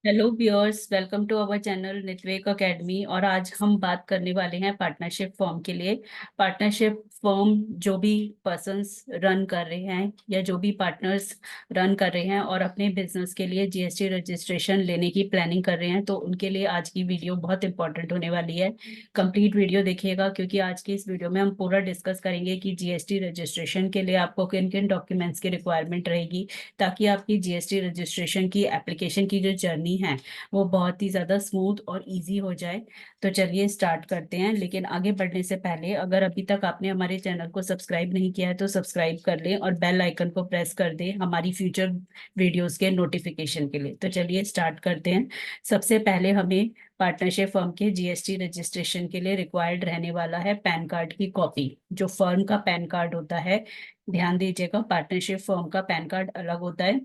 Hello viewers, welcome to our channel नितवेक academy. और आज हम बात करने वाले हैं पार्टनरशिप फॉर्म के लिए। पार्टनरशिप फॉर्म जो भी पर्सन्स रन कर रहे हैं या जो भी पार्टनर्स रन कर रहे हैं और अपने बिजनेस के लिए जीएसटी रजिस्ट्रेशन लेने की प्लानिंग कर रहे हैं, तो उनके लिए आज की वीडियो बहुत इंपॉर्टेंट होने वाली है। कंप्लीट वीडियो देखिएगा, क्योंकि आज की इस वीडियो में हम पूरा डिस्कस करेंगे कि जीएसटी रजिस्ट्रेशन के लिए आपको किन किन डॉक्यूमेंट्स की रिक्वायरमेंट रहेगी, ताकि आपकी जीएसटी रजिस्ट्रेशन की एप्लीकेशन की जो जर्नी है वो बहुत ही ज़्यादा स्मूथ और इजी हो जाए। तो चलिए स्टार्ट करते हैं। लेकिन आगे बढ़ने से पहले, अगर अभी तक आपने हमारे चैनल को सब्सक्राइब नहीं किया है तो सब्सक्राइब कर लें और बेल आइकन को प्रेस कर दें हमारी फ्यूचर वीडियोस के नोटिफिकेशन के लिए। तो चलिए स्टार्ट करते हैं। सबसे पहले हमें पार्टनरशिप फर्म के जीएसटी रजिस्ट्रेशन के लिए रिक्वायर्ड रहने वाला है पैन कार्ड की कॉपी, जो फर्म का पैन कार्ड होता है। ध्यान दीजिएगा, पार्टनरशिप फर्म का पैन कार्ड अलग होता है,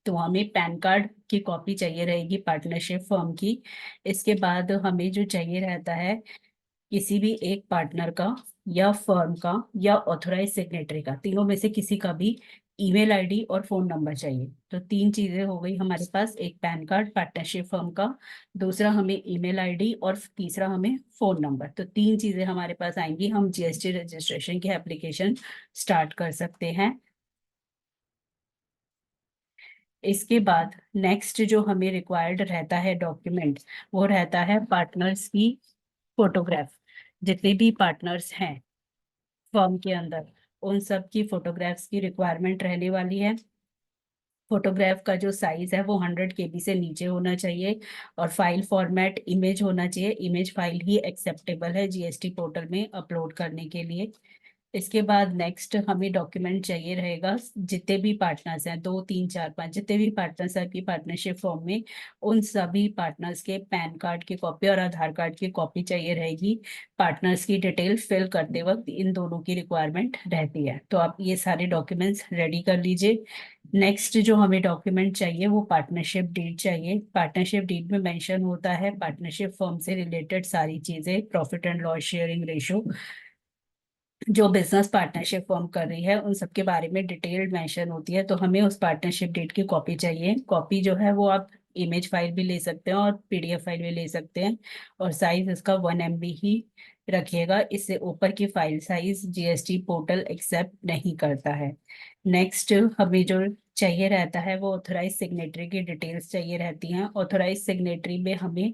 तो हमें पैन कार्ड की कॉपी चाहिए रहेगी पार्टनरशिप फर्म की। इसके बाद हमें जो चाहिए रहता है किसी भी एक पार्टनर का या फर्म का या ऑथराइज सिग्नेटरी का, तीनों में से किसी का भी ईमेल आईडी और फोन नंबर चाहिए। तो तीन चीजें हो गई हमारे पास, एक पैन कार्ड पार्टनरशिप फर्म का, दूसरा हमें ईमेल आईडी और तीसरा हमें फोन नंबर। तो तीन चीजें हमारे पास आएंगी, हम जीएसटी रजिस्ट्रेशन की एप्लीकेशन स्टार्ट कर सकते हैं। इसके बाद नेक्स्ट जो हमें रिक्वायर्ड रहता है डॉक्यूमेंट, वो रहता है पार्टनर्स की फोटोग्राफ। जितने भी पार्टनर्स हैं फर्म के अंदर, उन सब की फोटोग्राफ्स की रिक्वायरमेंट रहने वाली है। फोटोग्राफ का जो साइज है वो 100 KB से नीचे होना चाहिए और फाइल फॉर्मेट इमेज होना चाहिए। इमेज फाइल ही एक्सेप्टेबल है जीएसटी पोर्टल में अपलोड करने के लिए। इसके बाद नेक्स्ट हमें डॉक्यूमेंट चाहिए रहेगा, जितने भी पार्टनर्स हैं, 2 3 4 5, जितने भी पार्टनर्स हैं आपकी पार्टनरशिप फॉर्म में, उन सभी पार्टनर्स के पैन कार्ड की कॉपी और आधार कार्ड की कॉपी चाहिए रहेगी। पार्टनर्स की डिटेल फिल करते वक्त इन दोनों की रिक्वायरमेंट रहती है, तो आप ये सारे डॉक्यूमेंट्स रेडी कर लीजिए। नेक्स्ट जो हमें डॉक्यूमेंट चाहिए वो पार्टनरशिप डीड चाहिए। पार्टनरशिप डीड में मेंशन होता है पार्टनरशिप फर्म से रिलेटेड सारी चीजें, profit and loss sharing ratio, जो बिजनेस पार्टनरशिप फॉर्म कर रही है उन सब के बारे में डिटेल्ड मेंशन होती है। तो हमें उस पार्टनरशिप डेट की कॉपी चाहिए। कॉपी जो है वो आप इमेज फाइल भी ले सकते हैं और पीडीएफ फाइल भी ले सकते हैं, और साइज इसका 1 MB ही रखिएगा। इससे ऊपर की file size GST portal accept नहीं करता है। नेक्स्ट हमें जो चाहिए रहता है वो ऑथराइज सिग्नेटरी की डिटेल्स चाहिए रहती हैं। ऑथराइज सिग्नेटरी में हमें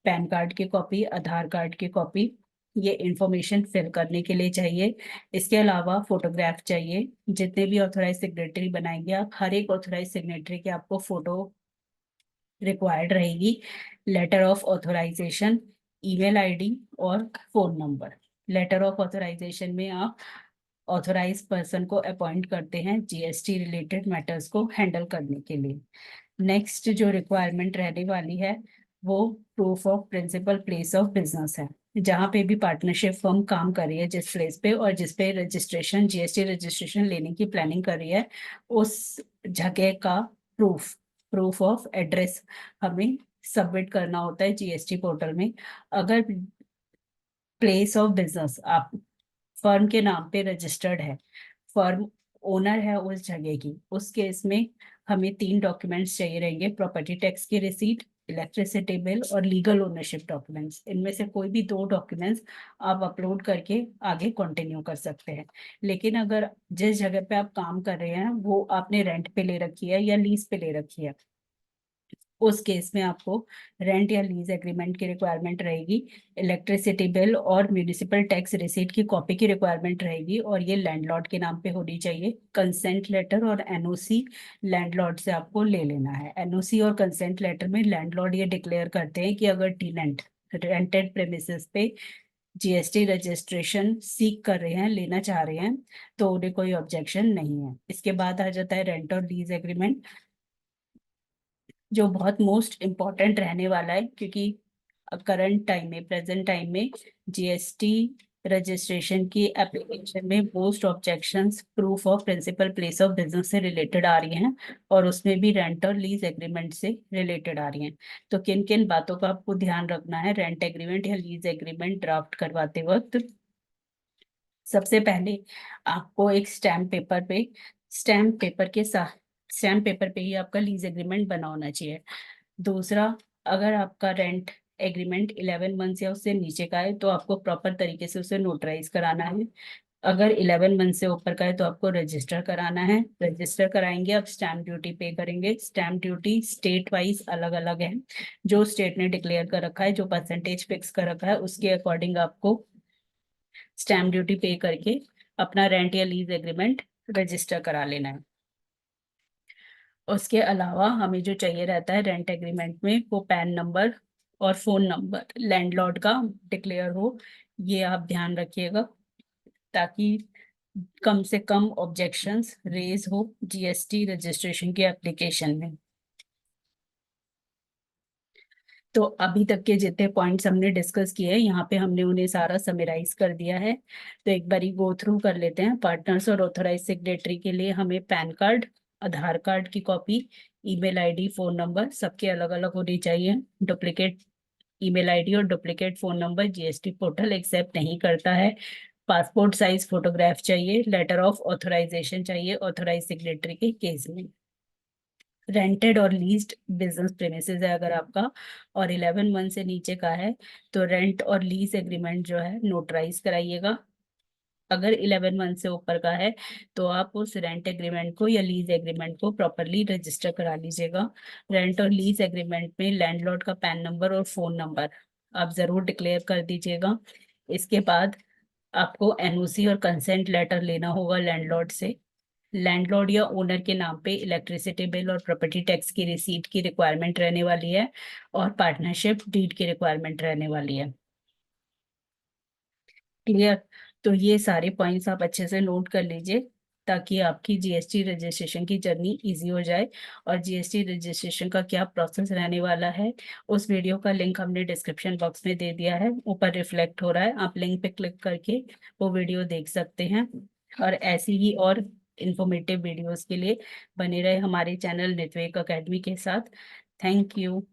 पैन कार्ड की कॉपी, आधार कार्ड की कॉपी, ये इंफॉर्मेशन फिल करने के लिए चाहिए। इसके अलावा फोटोग्राफ चाहिए। जितने भी ऑथराइज सिग्नेटरी बनाएंगे आप, हर एक ऑथराइज सिग्नेटरी की आपको फोटो रिक्वायर्ड रहेगी। Letter of authorisation, email ID और phone number. Letter of authorisation में आप ऑथराइज पर्सन को अपॉइंट करते हैं जीएसटी रिलेटेड मैटर्स को हैंडल करने के लिए। नेक्स्ट जो रिक्वायरमेंट रहने वाली है वो proof of principal place of business है। जहाँ पे भी पार्टनरशिप फर्म काम कर रही है, जिस प्लेस पे और जिस पे रजिस्ट्रेशन जीएसटी रजिस्ट्रेशन लेने की प्लानिंग कर रही है, उस जगह का प्रूफ, प्रूफ ऑफ एड्रेस हमें सबमिट करना होता है जीएसटी पोर्टल में। अगर प्लेस ऑफ बिजनेस आप फर्म के नाम पे रजिस्टर्ड है, फर्म ओनर है उस जगह की, उस केस में हमें तीन डॉक्यूमेंट्स चाहिए रहेंगे, प्रॉपर्टी टैक्स की रिसीट, इलेक्ट्रिसिटी बिल और लीगल ओनरशिप डॉक्यूमेंट्स। इनमें से कोई भी दो डॉक्यूमेंट्स आप अपलोड करके आगे कंटिन्यू कर सकते हैं। लेकिन अगर जिस जगह पे आप काम कर रहे हैं वो आपने रेंट पे ले रखी है या लीज पे ले रखी है, उस केस में आपको रेंट या लीज एग्रीमेंट की रिक्वायरमेंट रहेगी। इलेक्ट्रिसिटी बिल और म्यूनिसिपल टैक्स रिसीट की कॉपी की रिक्वायरमेंट रहेगी, और ये लैंडलॉर्ड के नाम पे होनी चाहिए। कंसेंट लेटर और एनओसी लैंडलॉर्ड से आपको ले लेना है। एनओसी और कंसेंट लेटर में लैंडलॉर्ड ये डिक्लेयर करते हैं कि अगर टीनेंट रेंटेड प्रेमिसेस पे जीएसटी रजिस्ट्रेशन सीख कर रहे हैं, लेना चाह रहे हैं, तो उन्हें कोई ऑब्जेक्शन नहीं है। इसके बाद आ जाता है रेंट और लीज एग्रीमेंट, जो बहुत मोस्ट इम्पॉर्टेंट रहने वाला है, क्योंकि करंट टाइम में, प्रेजेंट टाइम में जीएसटी रजिस्ट्रेशन की एप्लीकेशन में most objections proof of principal place of business से रिलेटेड आ रही हैं, और उसमें भी रेंट और लीज एग्रीमेंट से रिलेटेड आ रही हैं। तो किन किन बातों का आपको ध्यान रखना है रेंट एग्रीमेंट या लीज एग्रीमेंट ड्राफ्ट करवाते वक्त? सबसे पहले आपको एक स्टैम्प पेपर के साथ, स्टैम्प पेपर पे ही आपका लीज एग्रीमेंट बना होना चाहिए। दूसरा, अगर आपका रेंट एग्रीमेंट 11 मंथ्स या उससे नीचे का है तो आपको प्रॉपर तरीके से उसे नोटराइज कराना है। अगर 11 मंथ से ऊपर का है तो आपको रजिस्टर कराना है। रजिस्टर कराएंगे, आप स्टैम्प ड्यूटी पे करेंगे। स्टैम्प ड्यूटी स्टेट वाइज अलग अलग है। जो स्टेट ने डिक्लेयर कर रखा है, जो परसेंटेज फिक्स कर रखा है, उसके अकॉर्डिंग आपको स्टैम्प ड्यूटी पे करके अपना रेंट या लीज एग्रीमेंट रजिस्टर करा लेना है। उसके अलावा हमें जो चाहिए रहता है रेंट एग्रीमेंट में, वो पैन नंबर और फोन नंबर लैंडलॉर्ड का डिक्लेयर हो। ये आप ध्यान रखिएगा, ताकि कम से कम ऑब्जेक्शंस रेज हो जीएसटी रजिस्ट्रेशन के एप्लीकेशन में। तो अभी तक के जितने पॉइंट्स हमने डिस्कस किए हैं, यहाँ पे हमने उन्हें सारा समराइज कर दिया है। तो एक बारी गो थ्रू कर लेते हैं। पार्टनर्स और ऑथराइज सिग्नेटरी के लिए हमें पैन कार्ड, आधार कार्ड की copy, email ID, phone number सबके अलग अलग होनी चाहिए। डुप्लीकेट ईमेल आईडी और duplicate phone number GST portal accept नहीं करता है। पासपोर्ट साइज फोटोग्राफ चाहिए। लेटर ऑफ ऑथराइजेशन चाहिए ऑथराइज सिग्नेटरी के केस में। रेंटेड और लीज्ड बिजनेस प्रेमिसेस है अगर आपका, और 11 मंथ से नीचे का है, तो रेंट और लीज एग्रीमेंट जो है नोटराइज कराइएगा। अगर 11 मंथ से ऊपर का है तो आप उस रेंट एग्रीमेंट को या लीज एग्रीमेंट को प्रॉपरली रजिस्टर करा लीजिएगा। रेंट और लीज एग्रीमेंट में लैंडलॉर्ड का पैन नंबर और फोन नंबर आप जरूर डिक्लेयर कर दीजिएगा। इसके बाद आपको एनओसी और कंसेंट लेटर लेना होगा लैंडलॉर्ड से। लैंडलॉर्ड या ओनर के नाम पे इलेक्ट्रिसिटी बिल और प्रॉपर्टी टैक्स की रिसीट की रिक्वायरमेंट रहने वाली है, और पार्टनरशिप डीड की रिक्वायरमेंट रहने वाली है। क्लियर? तो ये सारे पॉइंट्स आप अच्छे से नोट कर लीजिए, ताकि आपकी जीएसटी रजिस्ट्रेशन की जर्नी इजी हो जाए। और जीएसटी रजिस्ट्रेशन का क्या प्रोसेस रहने वाला है, उस वीडियो का लिंक हमने डिस्क्रिप्शन बॉक्स में दे दिया है, ऊपर रिफ्लेक्ट हो रहा है, आप लिंक पे क्लिक करके वो वीडियो देख सकते हैं। और ऐसी ही और इंफॉर्मेटिव वीडियोस के लिए बने रहे हमारे चैनल नेटवर्क अकेडमी के साथ। Thank you.